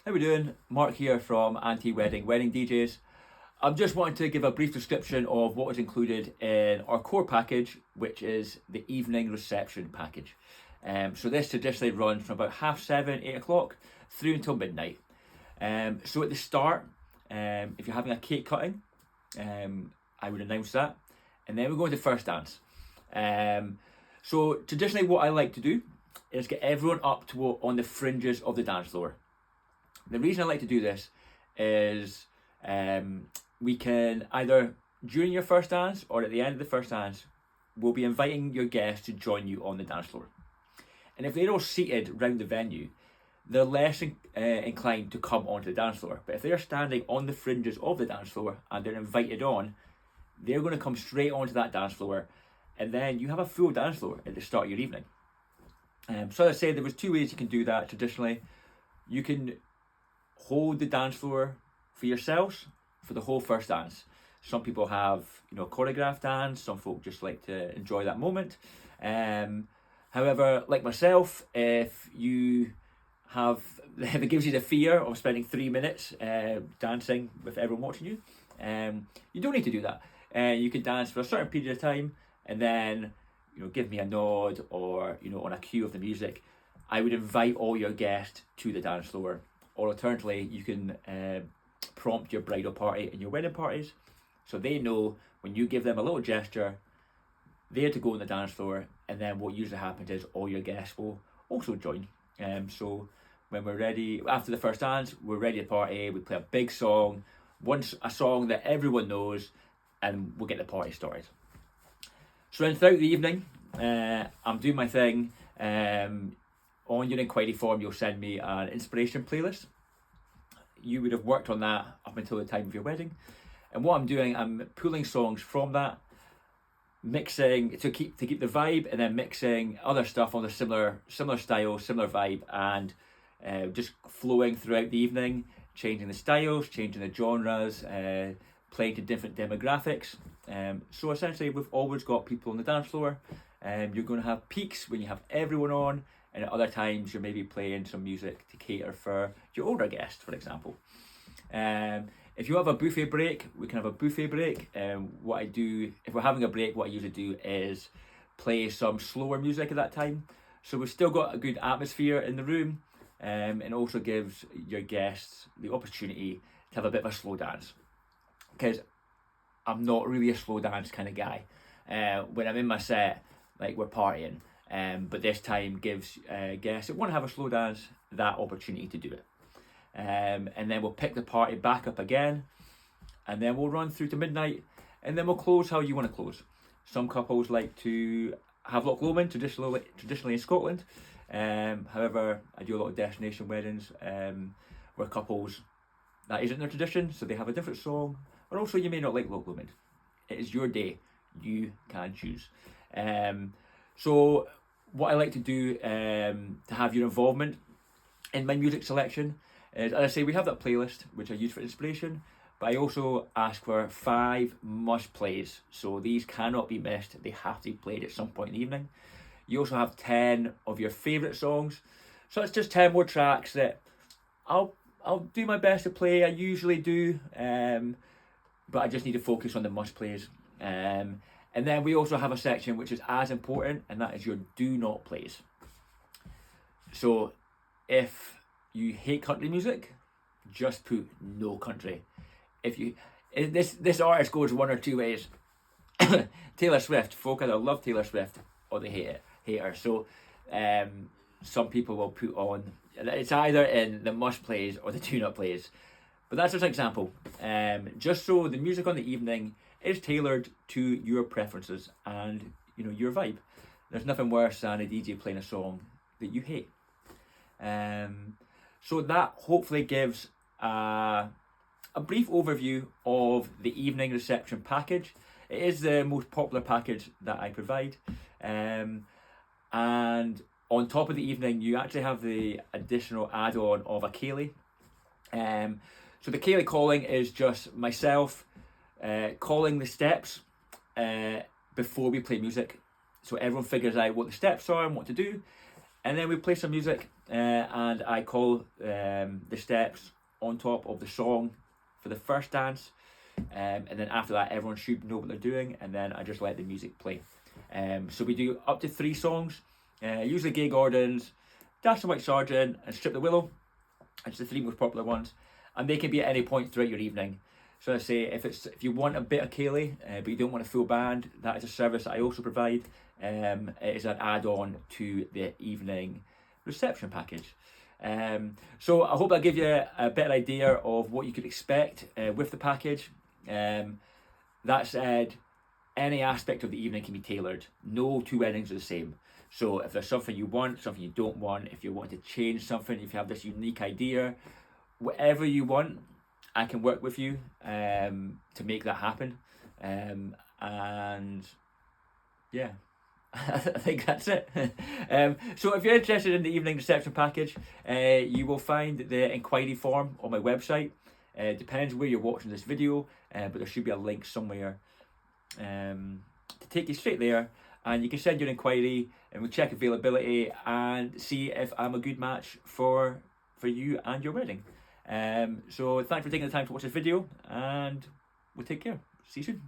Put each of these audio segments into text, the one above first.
How we doing? Mark here from Anti-Wedding Wedding DJs. I'm just wanting to give a brief description of what is included in our core package, which is the evening reception package. So this traditionally runs from about 7:30, 8 o'clock through until midnight. So at the start, if you're having a cake cutting, I would announce that, and then we go into first dance. So traditionally, what I like to do is get everyone up to on the fringes of the dance floor. The reason I like to do this is we can either during your first dance or at the end of the first dance, we'll be inviting your guests to join you on the dance floor. And if they're all seated round the venue, they're less inclined to come onto the dance floor. But if they're standing on the fringes of the dance floor and they're invited on, they're going to come straight onto that dance floor, and then you have a full dance floor at the start of your evening. So as I said, there was two ways you can do that traditionally. You can hold the dance floor for yourselves for the whole first dance. Some people have, choreographed dance. Some folk just like to enjoy that moment. However, like myself, if it gives you the fear of spending 3 minutes dancing with everyone watching you, you don't need to do that. You can dance for a certain period of time, and then give me a nod, or on a cue of the music, I would invite all your guests to the dance floor. Or alternatively, you can prompt your bridal party and your wedding parties, so they know when you give them a little gesture, they're to go on the dance floor, and then what usually happens is all your guests will also join. So when we're ready, after the first dance, we're ready to party, we play a big song, a song that everyone knows, and we'll get the party started. So then throughout the evening, I'm doing my thing. On your inquiry form, you'll send me an inspiration playlist. You would have worked on that up until the time of your wedding. And what I'm doing, I'm pulling songs from that, mixing to keep the vibe, and then mixing other stuff on the similar style, similar vibe, and just flowing throughout the evening, changing the styles, changing the genres, playing to different demographics. So essentially, we've always got people on the dance floor. You're going to have peaks when you have everyone on, and at other times you're maybe playing some music to cater for your older guests, for example. If you have a buffet break, we can have a buffet break. What I do, if we're having a break, what I usually do is play some slower music at that time. So we've still got a good atmosphere in the room, and also gives your guests the opportunity to have a bit of a slow dance. Because I'm not really a slow dance kind of guy. When I'm in my set, like we're partying, but this time gives guests that want to have a slow dance that opportunity to do it. And then we'll pick the party back up again, and then we'll run through to midnight, and then we'll close how you want to close. Some couples like to have Loch Lomond, traditionally in Scotland. However, I do a lot of destination weddings where couples, that isn't their tradition, so they have a different song. Or also, you may not like Loch Lomond. It is your day. You can choose. So what I like to do to have your involvement in my music selection is, as I say, we have that playlist which I use for inspiration, but I also ask for 5 must plays. So these cannot be missed. They have to be played at some point in the evening. You also have 10 of your favourite songs. So it's just 10 more tracks that I'll do my best to play. I usually do, but I just need to focus on the must plays. And then we also have a section which is as important, and that is your do not plays. So if you hate country music, just put no country. This artist goes one or two ways. Taylor Swift, folk either love Taylor Swift or they hate her. So some people will put on, it's either in the must plays or the do not plays. But that's just an example. Just so the music on the evening is tailored to your preferences and your vibe. There's nothing worse than a DJ playing a song that you hate. So that hopefully gives a brief overview of the evening reception package. It is the most popular package that I provide. And on top of the evening, you actually have the additional add-on of a ceilidh. So the ceilidh calling is just myself calling the steps before we play music. So everyone figures out what the steps are and what to do. And then we play some music, and I call the steps on top of the song for the first dance. And then after that, everyone should know what they're doing, and then I just let the music play. So we do up to 3 songs, usually Gay Gordon's, Dash the White Sergeant, and Strip the Willow. It's the 3 most popular ones, and they can be at any point throughout your evening. So I say, if you want a bit of Kaylee, but you don't want a full band, that is a service that I also provide. It is an add-on to the evening reception package. So I hope that give you a better idea of what you could expect with the package. That said, any aspect of the evening can be tailored. No 2 weddings are the same. So if there's something you want, something you don't want, if you want to change something, if you have this unique idea, whatever you want, I can work with you to make that happen. And yeah, I think that's it. So if you're interested in the evening reception package, you will find the inquiry form on my website. It depends where you're watching this video, but there should be a link somewhere to take you straight there, and you can send your inquiry and we'll check availability and see if I'm a good match for you and your wedding. So thanks for taking the time to watch this video, and we'll take care. See you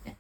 soon.